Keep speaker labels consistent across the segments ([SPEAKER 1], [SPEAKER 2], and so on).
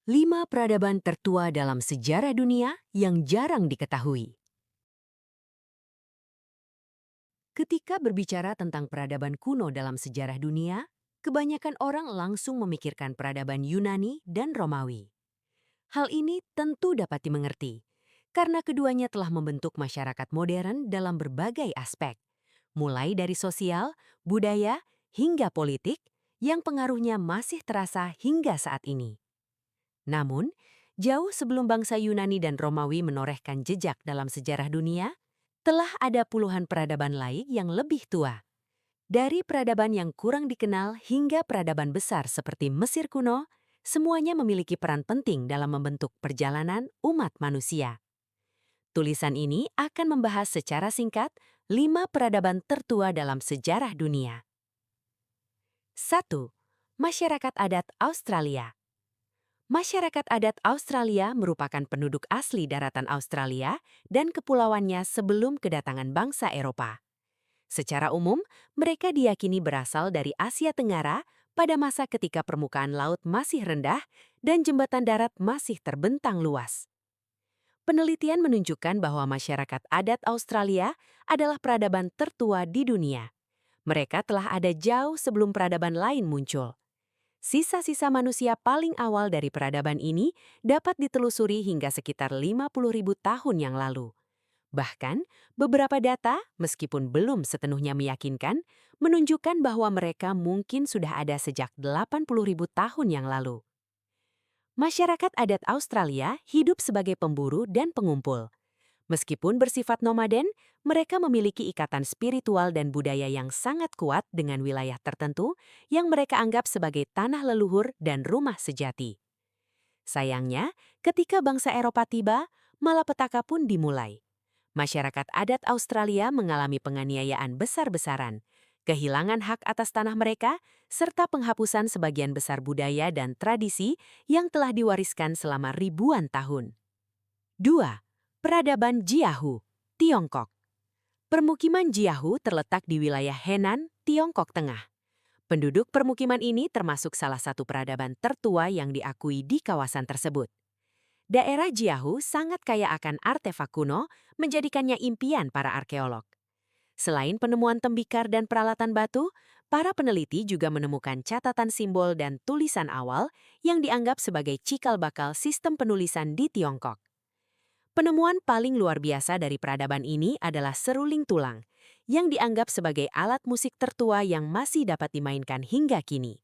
[SPEAKER 1] 5 peradaban tertua dalam sejarah dunia yang jarang diketahui. Ketika berbicara tentang peradaban kuno dalam sejarah dunia, kebanyakan orang langsung memikirkan peradaban Yunani dan Romawi. Hal ini tentu dapat dimengerti, karena keduanya telah membentuk masyarakat modern dalam berbagai aspek, mulai dari sosial, budaya, hingga politik, yang pengaruhnya masih terasa hingga saat ini. Namun, jauh sebelum bangsa Yunani dan Romawi menorehkan jejak dalam sejarah dunia, telah ada puluhan peradaban lain yang lebih tua. Dari peradaban yang kurang dikenal hingga peradaban besar seperti Mesir kuno, semuanya memiliki peran penting dalam membentuk perjalanan umat manusia. Tulisan ini akan membahas secara singkat 5 peradaban tertua dalam sejarah dunia. 1. Masyarakat adat Australia. Masyarakat adat Australia merupakan penduduk asli daratan Australia dan kepulauannya sebelum kedatangan bangsa Eropa. Secara umum, mereka diyakini berasal dari Asia Tenggara pada masa ketika permukaan laut masih rendah dan jembatan darat masih terbentang luas. Penelitian menunjukkan bahwa masyarakat adat Australia adalah peradaban tertua di dunia. Mereka telah ada jauh sebelum peradaban lain muncul. Sisa-sisa manusia paling awal dari peradaban ini dapat ditelusuri hingga sekitar 50.000 tahun yang lalu. Bahkan, beberapa data, meskipun belum sepenuhnya meyakinkan, menunjukkan bahwa mereka mungkin sudah ada sejak 80.000 tahun yang lalu. Masyarakat adat Australia hidup sebagai pemburu dan pengumpul. Meskipun bersifat nomaden, mereka memiliki ikatan spiritual dan budaya yang sangat kuat dengan wilayah tertentu yang mereka anggap sebagai tanah leluhur dan rumah sejati. Sayangnya, ketika bangsa Eropa tiba, malapetaka pun dimulai. Masyarakat adat Australia mengalami penganiayaan besar-besaran, kehilangan hak atas tanah mereka, serta penghapusan sebagian besar budaya dan tradisi yang telah diwariskan selama ribuan tahun. 2. Peradaban Jiahu, Tiongkok. Permukiman Jiahu terletak di wilayah Henan, Tiongkok Tengah. Penduduk permukiman ini termasuk salah satu peradaban tertua yang diakui di kawasan tersebut. Daerah Jiahu sangat kaya akan artefak kuno, menjadikannya impian para arkeolog. Selain penemuan tembikar dan peralatan batu, para peneliti juga menemukan catatan simbol dan tulisan awal yang dianggap sebagai cikal bakal sistem penulisan di Tiongkok. Penemuan paling luar biasa dari peradaban ini adalah seruling tulang, yang dianggap sebagai alat musik tertua yang masih dapat dimainkan hingga kini.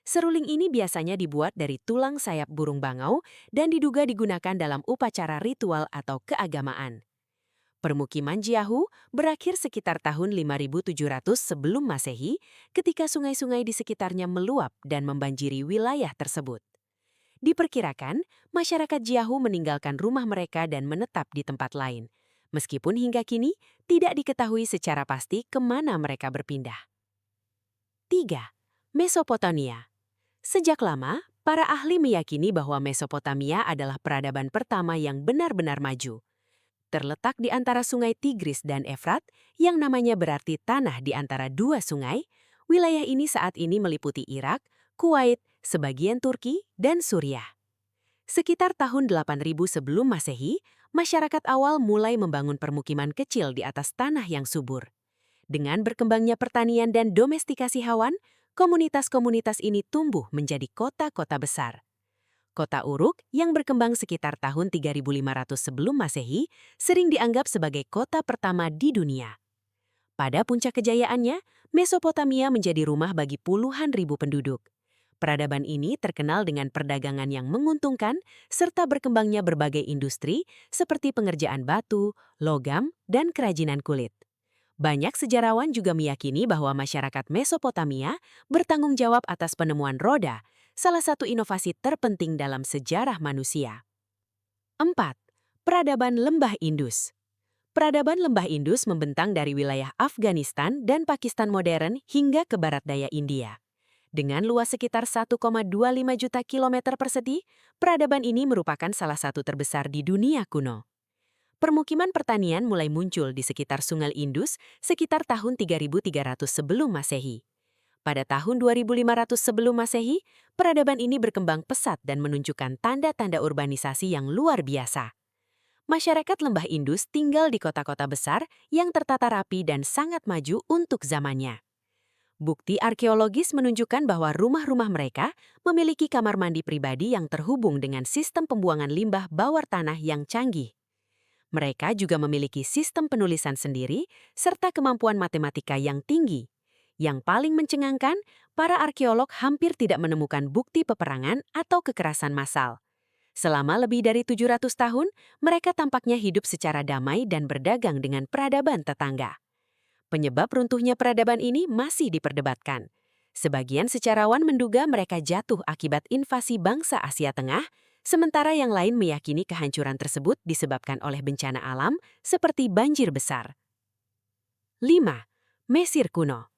[SPEAKER 1] Seruling ini biasanya dibuat dari tulang sayap burung bangau dan diduga digunakan dalam upacara ritual atau keagamaan. Permukiman Jiahu berakhir sekitar tahun 5700 sebelum Masehi ketika sungai-sungai di sekitarnya meluap dan membanjiri wilayah tersebut. Diperkirakan, masyarakat Jiahu meninggalkan rumah mereka dan menetap di tempat lain, meskipun hingga kini tidak diketahui secara pasti kemana mereka berpindah. 3. Mesopotamia. Sejak lama, para ahli meyakini bahwa Mesopotamia adalah peradaban pertama yang benar-benar maju. Terletak di antara sungai Tigris dan Efrat, yang namanya berarti tanah di antara dua sungai, wilayah ini saat ini meliputi Irak, Kuwait, sebagian Turki, dan Suriah. Sekitar tahun 8000 sebelum Masehi, masyarakat awal mulai membangun permukiman kecil di atas tanah yang subur. Dengan berkembangnya pertanian dan domestikasi hewan, komunitas-komunitas ini tumbuh menjadi kota-kota besar. Kota Uruk yang berkembang sekitar tahun 3500 sebelum Masehi sering dianggap sebagai kota pertama di dunia. Pada puncak kejayaannya, Mesopotamia menjadi rumah bagi puluhan ribu penduduk. Peradaban ini terkenal dengan perdagangan yang menguntungkan serta berkembangnya berbagai industri seperti pengerjaan batu, logam, dan kerajinan kulit. Banyak sejarawan juga meyakini bahwa masyarakat Mesopotamia bertanggung jawab atas penemuan roda, salah satu inovasi terpenting dalam sejarah manusia. 4. Peradaban Lembah Indus. Peradaban Lembah Indus membentang dari wilayah Afghanistan dan Pakistan modern hingga ke barat daya India. Dengan luas sekitar 1,25 juta kilometer persegi, peradaban ini merupakan salah satu terbesar di dunia kuno. Permukiman pertanian mulai muncul di sekitar Sungai Indus sekitar tahun 3300 sebelum Masehi. Pada tahun 2500 sebelum Masehi, peradaban ini berkembang pesat dan menunjukkan tanda-tanda urbanisasi yang luar biasa. Masyarakat lembah Indus tinggal di kota-kota besar yang tertata rapi dan sangat maju untuk zamannya. Bukti arkeologis menunjukkan bahwa rumah-rumah mereka memiliki kamar mandi pribadi yang terhubung dengan sistem pembuangan limbah bawah tanah yang canggih. Mereka juga memiliki sistem penulisan sendiri serta kemampuan matematika yang tinggi. Yang paling mencengangkan, para arkeolog hampir tidak menemukan bukti peperangan atau kekerasan massal. Selama lebih dari 700 tahun, mereka tampaknya hidup secara damai dan berdagang dengan peradaban tetangga. Penyebab runtuhnya peradaban ini masih diperdebatkan. Sebagian sejarawan menduga mereka jatuh akibat invasi bangsa Asia Tengah, sementara yang lain meyakini kehancuran tersebut disebabkan oleh bencana alam seperti banjir besar. 5. Mesir kuno.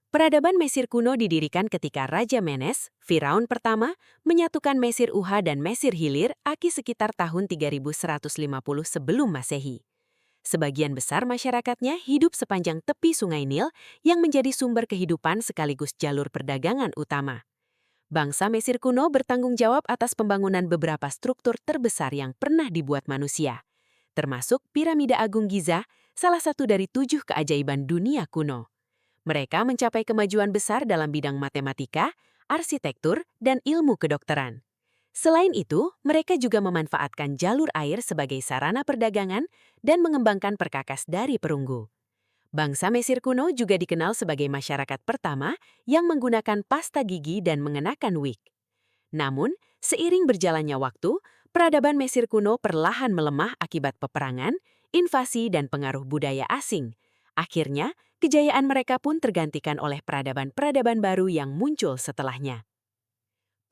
[SPEAKER 1] Peradaban Mesir kuno didirikan ketika Raja Menes, Firaun pertama, menyatukan Mesir Uha dan Mesir Hilir Aki sekitar tahun 3150 sebelum Masehi. Sebagian besar masyarakatnya hidup sepanjang tepi Sungai Nil yang menjadi sumber kehidupan sekaligus jalur perdagangan utama. Bangsa Mesir kuno bertanggung jawab atas pembangunan beberapa struktur terbesar yang pernah dibuat manusia, termasuk Piramida Agung Giza, salah satu dari 7 keajaiban dunia kuno. Mereka mencapai kemajuan besar dalam bidang matematika, arsitektur, dan ilmu kedokteran. Selain itu, mereka juga memanfaatkan jalur air sebagai sarana perdagangan dan mengembangkan perkakas dari perunggu. Bangsa Mesir kuno juga dikenal sebagai masyarakat pertama yang menggunakan pasta gigi dan mengenakan wig. Namun, seiring berjalannya waktu, peradaban Mesir kuno perlahan melemah akibat peperangan, invasi, dan pengaruh budaya asing. Akhirnya, kejayaan mereka pun tergantikan oleh peradaban-peradaban baru yang muncul setelahnya.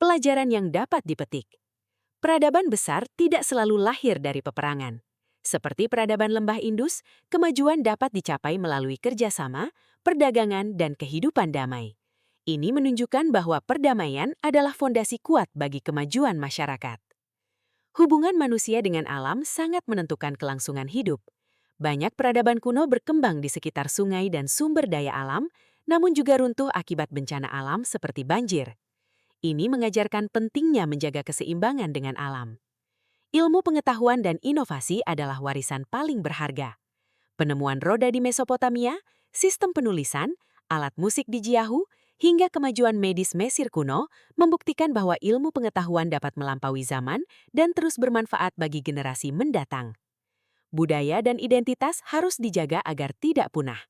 [SPEAKER 1] Pelajaran yang dapat dipetik. Peradaban besar tidak selalu lahir dari peperangan. Seperti peradaban lembah Indus, kemajuan dapat dicapai melalui kerjasama, perdagangan, dan kehidupan damai. Ini menunjukkan bahwa perdamaian adalah fondasi kuat bagi kemajuan masyarakat. Hubungan manusia dengan alam sangat menentukan kelangsungan hidup. Banyak peradaban kuno berkembang di sekitar sungai dan sumber daya alam, namun juga runtuh akibat bencana alam seperti banjir. Ini mengajarkan pentingnya menjaga keseimbangan dengan alam. Ilmu pengetahuan dan inovasi adalah warisan paling berharga. Penemuan roda di Mesopotamia, sistem penulisan, alat musik di Jiahu, hingga kemajuan medis Mesir kuno membuktikan bahwa ilmu pengetahuan dapat melampaui zaman dan terus bermanfaat bagi generasi mendatang. Budaya dan identitas harus dijaga agar tidak punah.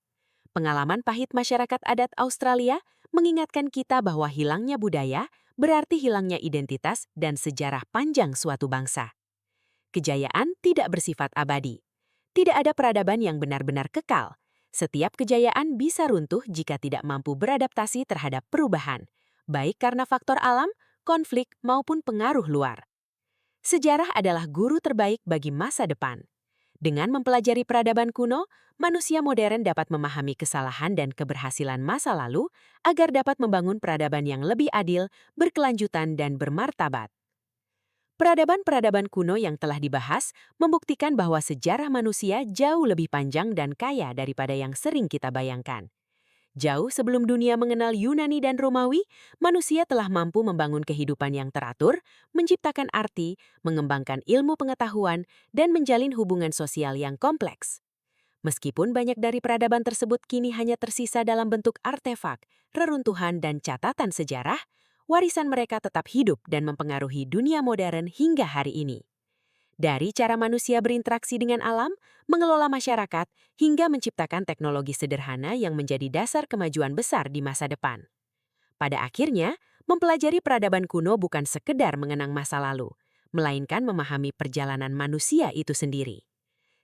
[SPEAKER 1] Pengalaman pahit masyarakat adat Australia mengingatkan kita bahwa hilangnya budaya berarti hilangnya identitas dan sejarah panjang suatu bangsa. Kejayaan tidak bersifat abadi. Tidak ada peradaban yang benar-benar kekal. Setiap kejayaan bisa runtuh jika tidak mampu beradaptasi terhadap perubahan, baik karena faktor alam, konflik, maupun pengaruh luar. Sejarah adalah guru terbaik bagi masa depan. Dengan mempelajari peradaban kuno, manusia modern dapat memahami kesalahan dan keberhasilan masa lalu agar dapat membangun peradaban yang lebih adil, berkelanjutan, dan bermartabat. Peradaban-peradaban kuno yang telah dibahas membuktikan bahwa sejarah manusia jauh lebih panjang dan kaya daripada yang sering kita bayangkan. Jauh sebelum dunia mengenal Yunani dan Romawi, manusia telah mampu membangun kehidupan yang teratur, menciptakan arti, mengembangkan ilmu pengetahuan, dan menjalin hubungan sosial yang kompleks. Meskipun banyak dari peradaban tersebut kini hanya tersisa dalam bentuk artefak, reruntuhan, dan catatan sejarah, warisan mereka tetap hidup dan mempengaruhi dunia modern hingga hari ini. Dari cara manusia berinteraksi dengan alam, mengelola masyarakat, hingga menciptakan teknologi sederhana yang menjadi dasar kemajuan besar di masa depan. Pada akhirnya, mempelajari peradaban kuno bukan sekedar mengenang masa lalu, melainkan memahami perjalanan manusia itu sendiri.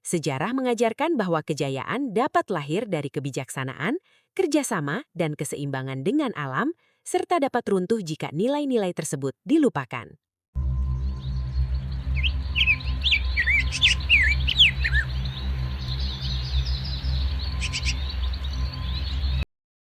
[SPEAKER 1] Sejarah mengajarkan bahwa kejayaan dapat lahir dari kebijaksanaan, kerjasama, dan keseimbangan dengan alam, serta dapat runtuh jika nilai-nilai tersebut dilupakan.